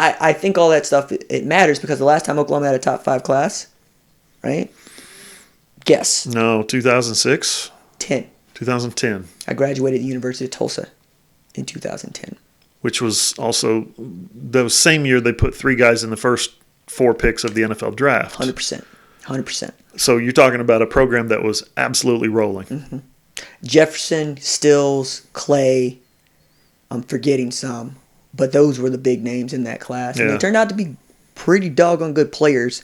I think all that stuff, it matters because the last time Oklahoma had a top 5 class, right? Guess. No, 2006? 2010. I graduated the University of Tulsa in 2010. Which was also the same year they put 3 guys in the first 4 picks of the NFL draft. 100%. So you're talking about a program that was absolutely rolling. Mm-hmm. Jefferson, Stills, Clay, I'm forgetting some, but those were the big names in that class. And they turned out to be pretty doggone good players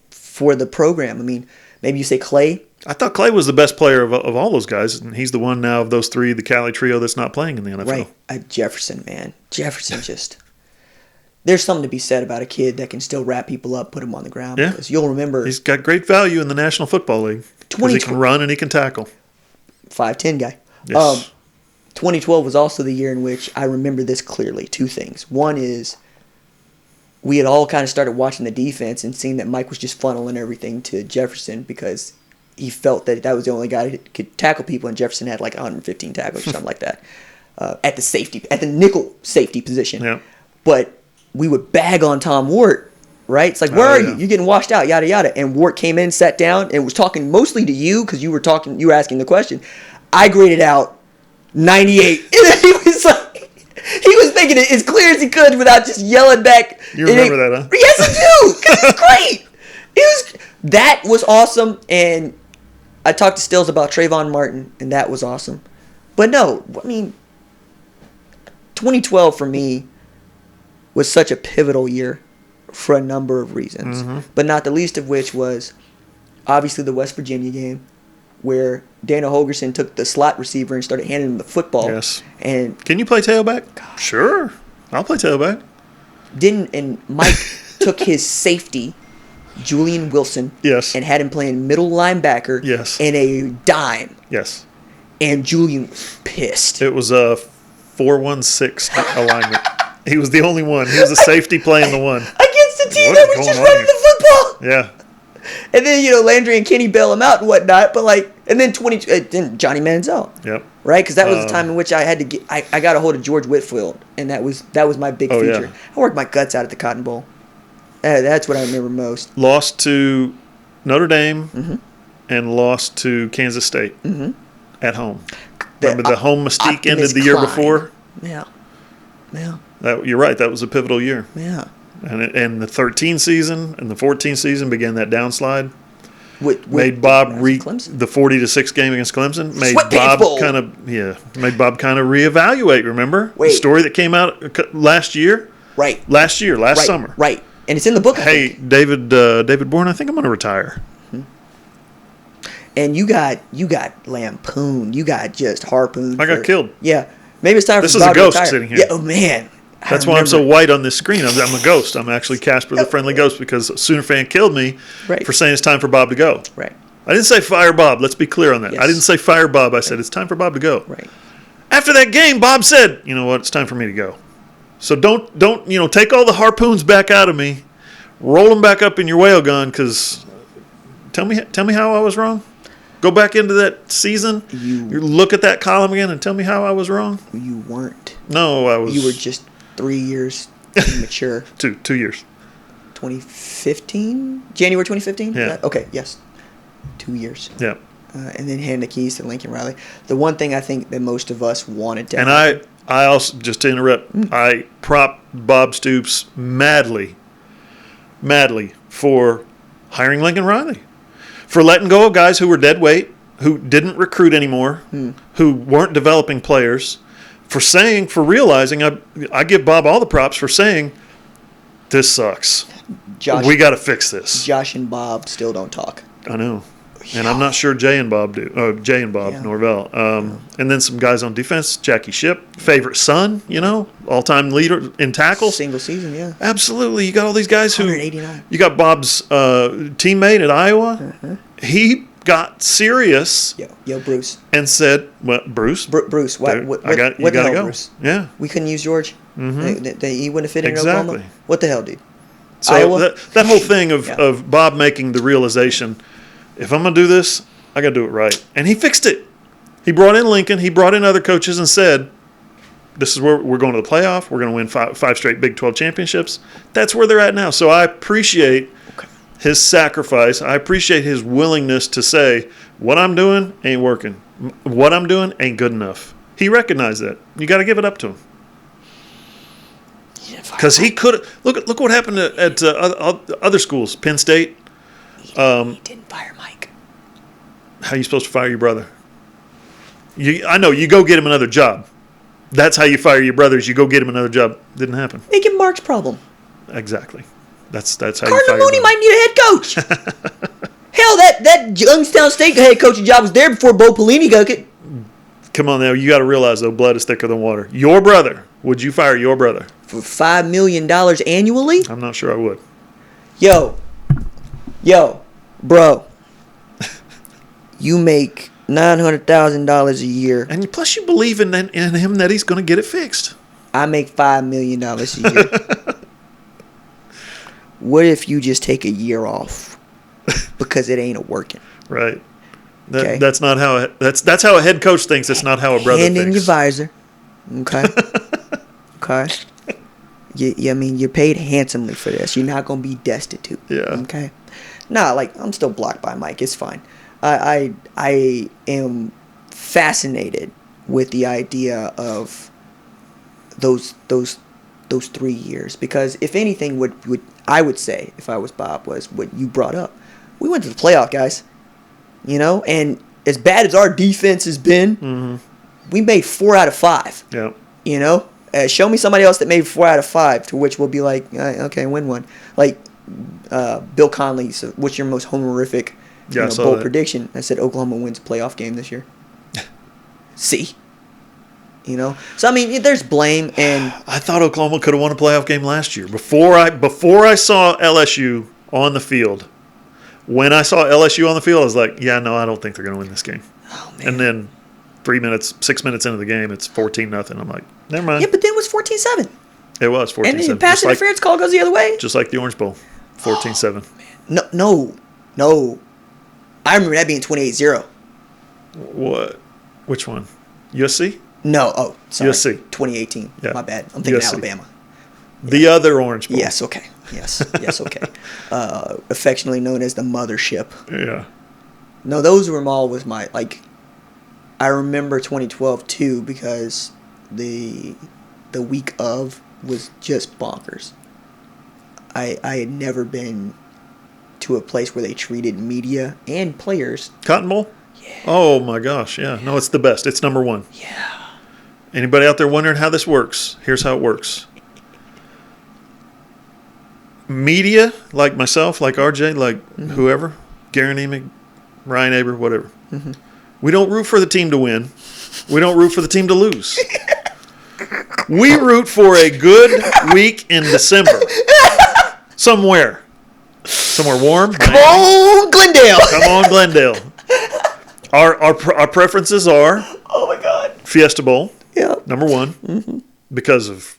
for the program. I mean, maybe you say Clay. I thought Clay was the best player of all those guys, and he's the one now of those 3, the Cali trio, that's not playing in the NFL. Right. Jefferson, man. Jefferson just... There's something to be said about a kid that can still wrap people up, put them on the ground. Yeah. Because you'll remember... He's got great value in the National Football League. Because he can run and he can tackle. 5'10" guy. Yes. 2012 was also the year in which I remember this clearly. 2 things. One is we had all kind of started watching the defense and seeing that Mike was just funneling everything to Jefferson because he felt that was the only guy that could tackle people, and Jefferson had like 115 tackles or something like that at the nickel safety position. Yeah. But we would bag on Tom Ward, right? It's like, where are you? You're getting washed out, yada yada. And Ward came in, sat down, and was talking mostly to you because you were asking the question. I graded out 98, and then he was like, he was making it as clear as he could without just yelling back. You remember that, huh? Yes, I do. Because it's great. That was awesome, and I talked to Stills about Trayvon Martin, and that was awesome. But no, I mean, 2012 for me was such a pivotal year for a number of reasons, but not the least of which was obviously the West Virginia game where Dana Holgerson took the slot receiver and started handing him the football. Yes. And can you play tailback? God. Sure. I'll play tailback. And Mike took his safety, Julian Wilson, yes, and had him playing middle linebacker, yes, in a dime. Yes. And Julian was pissed. It was a 4-1-6 alignment. He was the only one. He was a safety playing the one. Against the team that was just running the football. Yeah. And then, Landry and Kenny bail him out and whatnot. But, and then then Johnny Manziel. Yep. Right? Because that was the time in which I had to I got a hold of George Whitfield. And that was my big feature. Yeah. I worked my guts out at the Cotton Bowl. That's what I remember most. Lost to Notre Dame and lost to Kansas State at home. Remember the home mystique ended the year before? Yeah. Yeah. You're right. That was a pivotal year. Yeah. And the 13 season and the 14 season began that downslide. Made Bob the 40-6 game against Clemson. Made Bob kind of reevaluate. Remember the story that came out last year? Right. Last summer. Right. And it's in the book. Hey, David Bourne, I think I'm going to retire. And you got lampooned. You got just harpooned. I got killed. Yeah. Maybe it's time for Bob to retire. This is a ghost sitting here. Yeah. Oh man. That's why I'm so white on this screen. I'm a ghost. I'm actually Casper the Friendly Ghost because a Sooner fan killed me for saying it's time for Bob to go. Right. I didn't say fire Bob. Let's be clear on that. Yes. I didn't say fire Bob. I said it's time for Bob to go. Right. After that game, Bob said, "You know what? It's time for me to go." So don't take all the harpoons back out of me, roll them back up in your whale gun. Because tell me how I was wrong. Go back into that season. You look at that column again and tell me how I was wrong. You weren't. No, I was. You were just 3 years immature. 2 years. 2015? January 2015? Yeah. Okay, yes. 2 years. Yeah. And then hand the keys to Lincoln Riley. The one thing I think that most of us wanted to I also, just to interrupt, I prop Bob Stoops madly for hiring Lincoln Riley. For letting go of guys who were dead weight, who didn't recruit anymore, who weren't developing players, for realizing, I give Bob all the props for saying, this sucks. We got to fix this. Josh and Bob still don't talk. I know. And I'm not sure Jay and Bob do. Jay and Bob Norvell. And then some guys on defense, Jackie Shipp, favorite son, all-time leader in tackles. Single season, yeah. Absolutely. You got all these guys 189. You got Bob's teammate at Iowa. He got serious. Yo, Bruce. And said, "Well, Bruce. Bruce, what you got to go. Bruce? Yeah. We couldn't use George. He wouldn't have fit in Oklahoma. What the hell, dude? So Iowa? that whole thing of Bob making the realization, if I'm going to do this, I got to do it right. And he fixed it. He brought in Lincoln. He brought in other coaches and said, This is where we're going to the playoff. We're going to win five straight Big 12 championships. That's where they're at now. So I appreciate his sacrifice. I appreciate his willingness to say, what I'm doing ain't working. What I'm doing ain't good enough. He recognized that. You got to give it up to him. Because he could look what happened at other schools. Penn State. He didn't fire Mike. How are you supposed to fire your brother? I know, you go get him another job. That's how you fire your brothers. You go get him another job. Didn't happen. Make it Mark's problem. Exactly. That's how you fire Cardinal your Mooney brother. might need a head coach. Hell, that Youngstown State head coaching job was there before Bo Pelini got it. Come on now. You got to realize, though, blood is thicker than water. Your brother. Would you fire your brother? For $5 million annually? I'm not sure I would. Yo, bro. You make $900,000 a year. And plus you believe in him that he's going to get it fixed. I make $5 million a year. What if you just take a year off because it ain't working? Right. Okay. That's not how that's how a head coach thinks. It's not how a brother Hand thinks. in your visor. Okay. Okay. I mean, you're paid handsomely for this. You're not gonna be destitute. Yeah. Okay. Nah, like I'm still blocked by Mike. It's fine. I am fascinated with the idea of those 3 years, because if anything, what I would say if I was Bob was what you brought up. We went to the playoff, guys. You know, and as bad as our defense has been, we made 4 out of 5. Yeah. You know, show me somebody else that made 4 out of 5, to which we'll be like, okay, win one. Like Bill Conley, so what's your most honorific bold prediction? I said Oklahoma wins a playoff game this year. See? You know? So, I mean, there's blame. And I thought Oklahoma could have won a playoff game last year. Before I saw LSU on the field, when I saw LSU on the field, I was like, yeah, no, I don't think they're going to win this game. Oh, man. And then 6 minutes into the game, it's 14-0. I'm like, never mind. Yeah, but then it was 14-7. It was 14-7. And the pass interference call goes the other way. Just like the Orange Bowl, 14-7. No. I remember that being 28-0. What? Which one? USC? No. Oh, sorry. USC. 2018. Yeah. My bad. I'm thinking USC. Alabama. The other Orange Bowl. Yes, okay. Yes, okay. Affectionately known as the mothership. Yeah. No, those were all with my, like, I remember 2012 too, because the week of was just bonkers. I had never been to a place where they treated media and players. Cotton Bowl? Yeah. Oh, my gosh. Yeah. No, it's the best. It's number one. Yeah. Anybody out there wondering how this works? Here's how it works. Media, like myself, like RJ, like whoever, Garen Emick, Ryan Aber, whatever. We don't root for the team to win. We don't root for the team to lose. We root for a good week in December. Somewhere warm. Come on, Glendale. Come on, Glendale. Our preferences are Oh my God. Fiesta Bowl, Yeah. number one, because of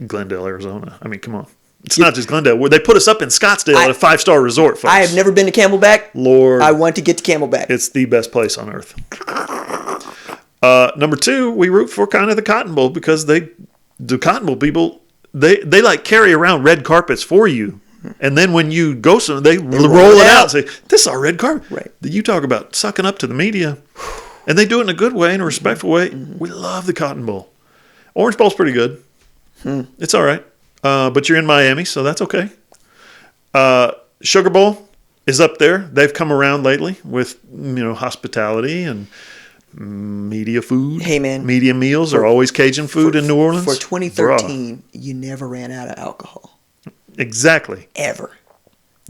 Glendale, Arizona. I mean, come on. It's not just Glendale. They put us up in Scottsdale at a 5-star resort, folks. I have never been to Camelback. Lord. I want to get to Camelback. It's the best place on earth. Number two, we root for kind of the Cotton Bowl, because the Cotton Bowl people, they like carry around red carpets for you. And then when you go somewhere, they roll it out and say, this is our red carpet. Right. You talk about sucking up to the media. And they do it in a good way, in a respectful way. We love the Cotton Bowl. Orange Bowl's pretty good. It's all right. But you're in Miami, so that's okay. Sugar Bowl is up there. They've come around lately with, hospitality and media food. Hey, man. Media meals are always Cajun food in New Orleans. For 2013, you never ran out of alcohol. Exactly. Ever.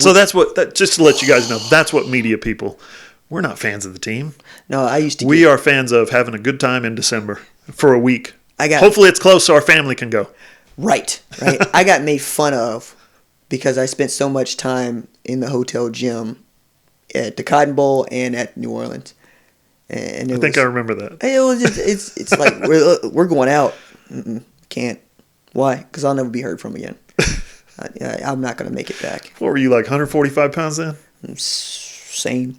So just to let you guys know, that's what media people, we're not fans of the team. No, I used to. We are fans of having a good time in December for a week. I Hopefully it's close so our family can go. Right. I got made fun of because I spent so much time in the hotel gym at the Cotton Bowl and at New Orleans. And I think I remember that. It was just, it's like we're going out. Can't. Why? Because I'll never be heard from again. I'm not going to make it back. What were you, like 145 pounds then? I'm sane.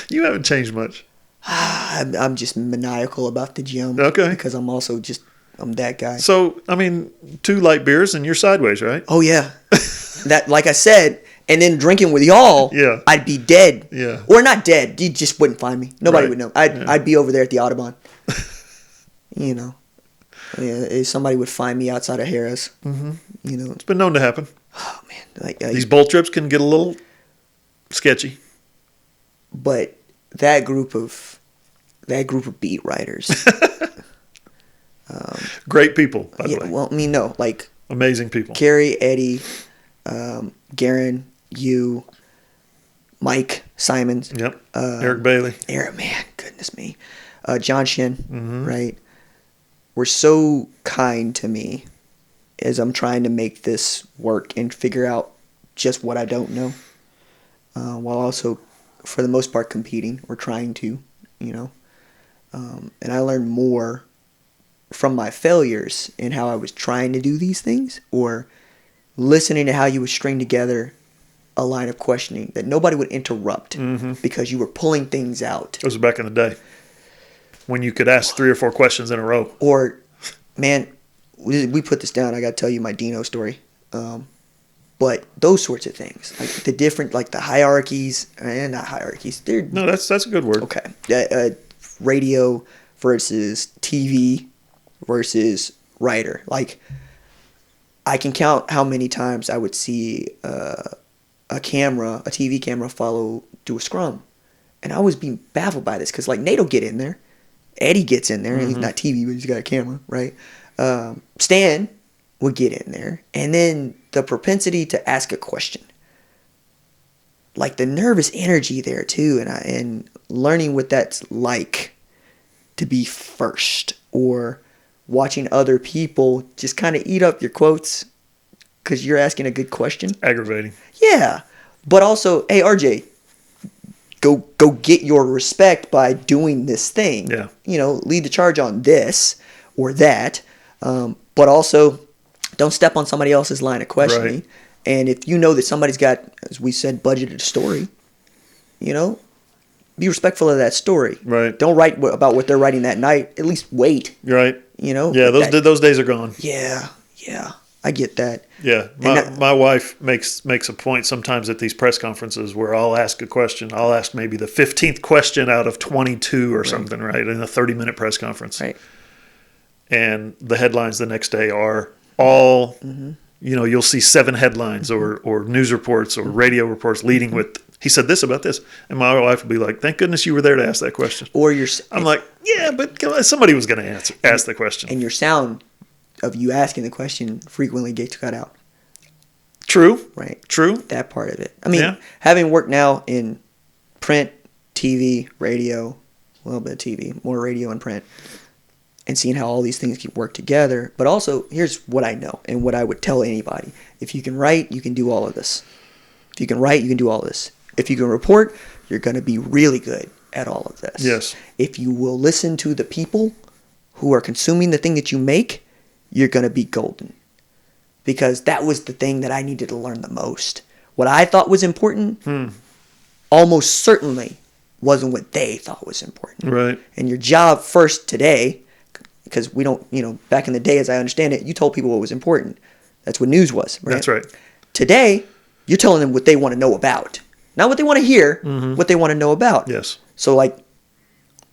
You haven't changed much. I'm just maniacal about the gym. Okay. Because I'm also I'm that guy. So, I mean, 2 light beers and you're sideways, right? Oh, yeah. That, like I said, and then drinking with y'all, Yeah. I'd be dead. Yeah. Or not dead. You just wouldn't find me. Nobody Right. would know. Yeah. I'd be over there at the Audubon. You know. Yeah, if somebody would find me outside of Harrah's. Mm-hmm. You know. It's been known to happen. Oh, man. Like, These bowl trips can get a little sketchy. But that group of beat writers. Great people, by the Yeah, way. well, I mean, no. Like, Amazing people. Carrie, Eddie, Garen, you, Mike, Simons. Yep. Eric Bailey. Man, goodness me. John Shin, right? Were so kind to me as I'm trying to make this work and figure out just what I don't know, while also, for the most part, competing or trying to, you know. And I learned more from my failures in how I was trying to do these things, or listening to how you would string together a line of questioning that nobody would interrupt because you were pulling things out. It was back in the day when you could ask 3 or 4 questions in a row. Or, man, we put this down. I got to tell you my Dino story. But those sorts of things, like the different, like the hierarchies, and not hierarchies. No, that's a good word. Okay. Radio versus TV versus writer. Like, I can count how many times I would see a TV camera do a scrum. And I was being baffled by this because, like, Nate will get in there. Eddie gets in there. He's not TV, but he's got a camera, right? Stan would get in there. And then the propensity to ask a question. Like, the nervous energy there, too. And learning what that's like to be first. Or watching other people just kind of eat up your quotes because you're asking a good question. Aggravating. Yeah. But also, hey, RJ, go get your respect by doing this thing. Yeah. You know, lead the charge on this or that. But also, don't step on somebody else's line of questioning. Right. And if you know that somebody's got, as we said, budgeted a story, you know, be respectful of that story. Right. Don't write about what they're writing that night. At least wait. You're right. You know? Yeah, those days are gone. Yeah. I get that. Yeah, my wife makes a point sometimes at these press conferences where I'll ask a question. I'll ask maybe the 15th question out of 22 or something, right, in a 30-minute press conference. Right. And the headlines the next day are all, you know, you'll see 7 headlines or news reports or radio reports leading with, he said this about this. And my wife would be like, thank goodness you were there to ask that question. Or I'm like, yeah, but somebody was going to ask the question. And your sound of you asking the question frequently gets cut out. True. Right. True. That part of it. I mean, having worked now in print, TV, radio, a little bit of TV, more radio and print, and seeing how all these things can work together. But also, here's what I know and what I would tell anybody. If you can write, you can do all of this. If you can write, you can do all of this. If you can report, you're going to be really good at all of this. Yes. If you will listen to the people who are consuming the thing that you make, you're going to be golden. Because that was the thing that I needed to learn the most. What I thought was important almost certainly wasn't what they thought was important. Right. And your job first today, because we don't, you know, back in the day, as I understand it, you told people what was important. That's what news was, right? That's right. Today, you're telling them what they want to know about. Not what they want to hear, what they want to know about. Yes. So, like,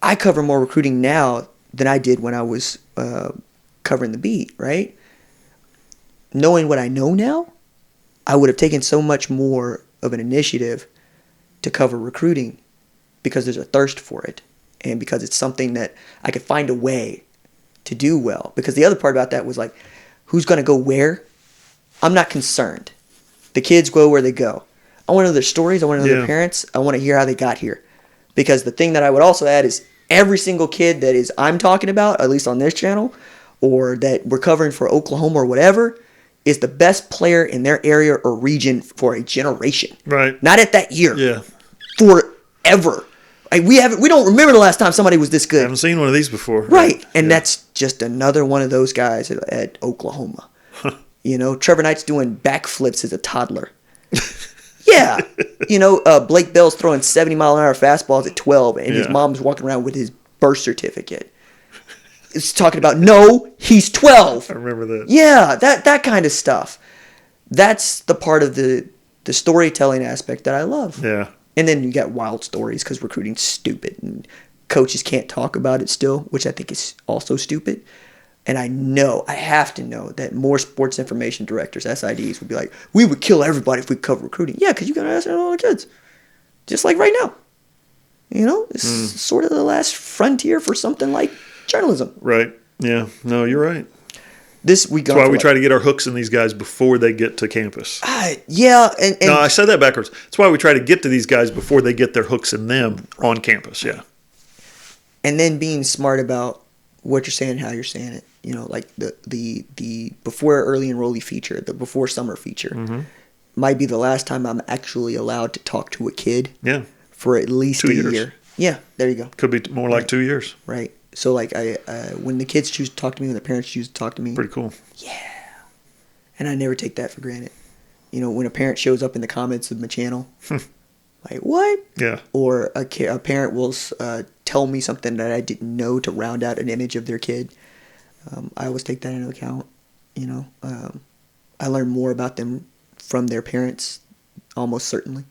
I cover more recruiting now than I did when I was covering the beat, right? Knowing what I know now, I would have taken so much more of an initiative to cover recruiting because there's a thirst for it and because it's something that I could find a way to do well. Because the other part about that was like, who's going to go where? I'm not concerned. The kids go where they go. I want to know their stories. I want to know their parents. I want to hear how they got here. Because the thing that I would also add is every single kid that is I'm talking about, at least on this channel, or that we're covering for Oklahoma or whatever, is the best player in their area or region for a generation. Right. Not at that year. Yeah. Forever. Like, we don't remember the last time somebody was this good. I haven't seen one of these before. Right. And that's just another one of those guys at Oklahoma. You know, Trevor Knight's doing backflips as a toddler. Yeah. Blake Bell's throwing 70-mile-an-hour fastballs at 12, and his mom's walking around with his birth certificate. It's talking about, no, he's 12. I remember that. Yeah, that kind of stuff. That's the part of the storytelling aspect that I love. Yeah. And then you got wild stories because recruiting's stupid and coaches can't talk about it still, which I think is also stupid. And I have to know that more sports information directors, SIDs, would be like, we would kill everybody if we cover recruiting. Yeah, because you got to ask all the kids. Just like right now. It's sort of the last frontier for something like journalism. Right. Yeah. No, you're right. That's why we try to get our hooks in these guys before they get to campus. Yeah. And no, I said that backwards. That's why we try to get to these guys before they get their hooks in them on campus. Yeah. And then being smart about what you're saying, how you're saying it. Like the before early enrollee feature, the before summer feature, might be the last time I'm actually allowed to talk to a kid. Yeah. For at least 2 a years. year. Yeah, there you go. Could be more like 2 years. Right. So like I when the kids choose to talk to me, when the parents choose to talk to me. Pretty cool. Yeah. And I never take that for granted. When a parent shows up in the comments of my channel, like, what? Yeah. Or a parent will tell me something that I didn't know to round out an image of their kid. I always take that into account. I learn more about them from their parents, almost certainly.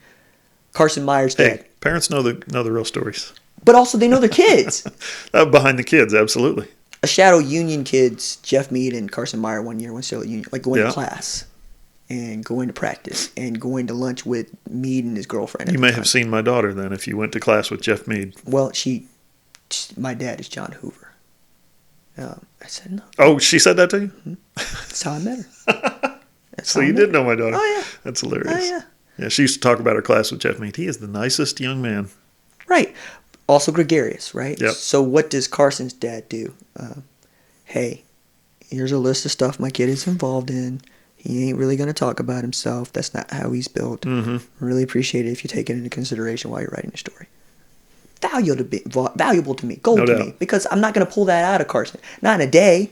Carson Myers' dad. Hey, parents know the real stories. But also they know their kids. Behind the kids, absolutely. A Shadow Union kids, Jeff Mead and Carson Meyer one year went to Shadow Union, like going to class and going to practice and going to lunch with Mead and his girlfriend. You may have seen my daughter then if you went to class with Jeff Mead. Well, my dad is John Hoover. I said no. Oh, she said that to you? Mm-hmm. That's how I met her. So you did know my daughter. Oh, yeah. That's hilarious. Oh, yeah. Yeah, she used to talk about her class with Jeff Mead. He is the nicest young man. Right. Also gregarious, right? Yep. So what does Carson's dad do? Hey, here's a list of stuff my kid is involved in. He ain't really going to talk about himself. That's not how he's built. Mm-hmm. Really appreciate it if you take it into consideration while you're writing a story. Valuable to me. Gold to me. Because I'm not going to pull that out of Carson. Not in a day,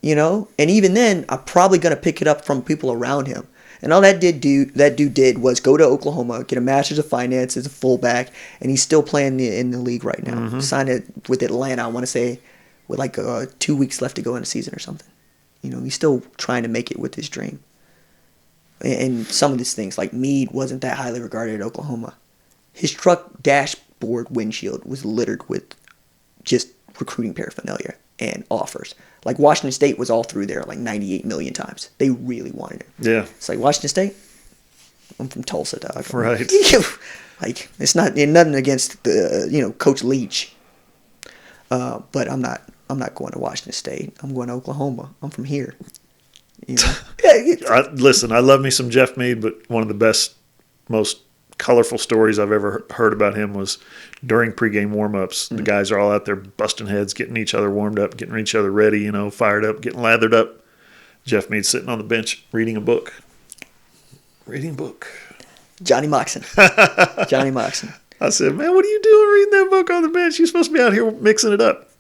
And even then, I'm probably going to pick it up from people around him. And all that dude did was go to Oklahoma, get a master's of finance as a fullback, and he's still playing in the league right now. Mm-hmm. Signed it with Atlanta, I want to say, with like 2 weeks left to go in the season or something. He's still trying to make it with his dream. And some of these things, like Meade, wasn't that highly regarded at Oklahoma. His truck dashboard windshield was littered with just recruiting paraphernalia and offers. Like Washington State was all through there like 98 million times. They really wanted him. Yeah. It's like Washington State. I'm from Tulsa, dog. Right. Like it's nothing against the Coach Leach. But I'm not going to Washington State. I'm going to Oklahoma. I'm from here. Listen, I love me some Jeff Mead, but one of the best, most colorful stories I've ever heard about him was during pregame warm-ups. Mm-hmm. The guys are all out there busting heads, getting each other warmed up, getting each other ready, fired up, getting lathered up. Jeff Mead sitting on the bench reading a book. Johnny Moxon. I said, man, what are you doing reading that book on the bench? You're supposed to be out here mixing it up.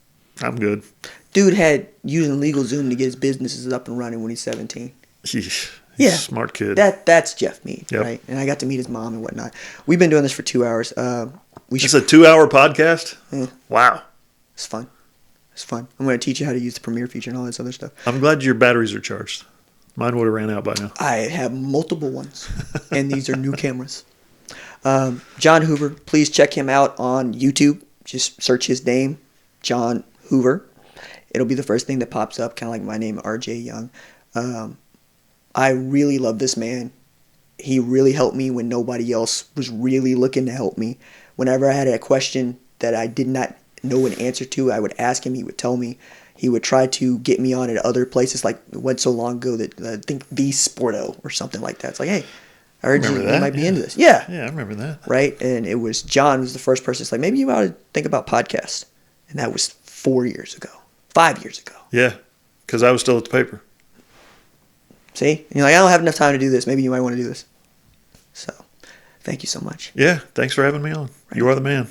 I'm good. Dude had using LegalZoom to get his businesses up and running when he's 17. He's a smart kid. That's Jeff Mead, yep. Right? And I got to meet his mom and whatnot. We've been doing this for 2 hours. It's a 2-hour podcast? Yeah. Wow. It's fun. I'm going to teach you how to use the Premiere feature and all this other stuff. I'm glad your batteries are charged. Mine would have ran out by now. I have multiple ones, and these are new cameras. John Hoover, please check him out on YouTube. Just search his name, John Hoover. It'll be the first thing that pops up, kind of like my name, RJ Young. I really love this man. He really helped me when nobody else was really looking to help me. Whenever I had a question that I did not know an answer to, I would ask him. He would tell me. He would try to get me on at other places. Like it went so long ago that I think The Sporto or something like that. It's like, hey, I heard you might be into this. Yeah. Yeah, I remember that. Right? And it was John was the first person. It's like, maybe you ought to think about podcasts. And that was 5 years ago. Yeah, because I was still at the paper. See? And you're like, I don't have enough time to do this. Maybe you might want to do this. So, thank you so much. Yeah, thanks for having me on. Right. You are the man.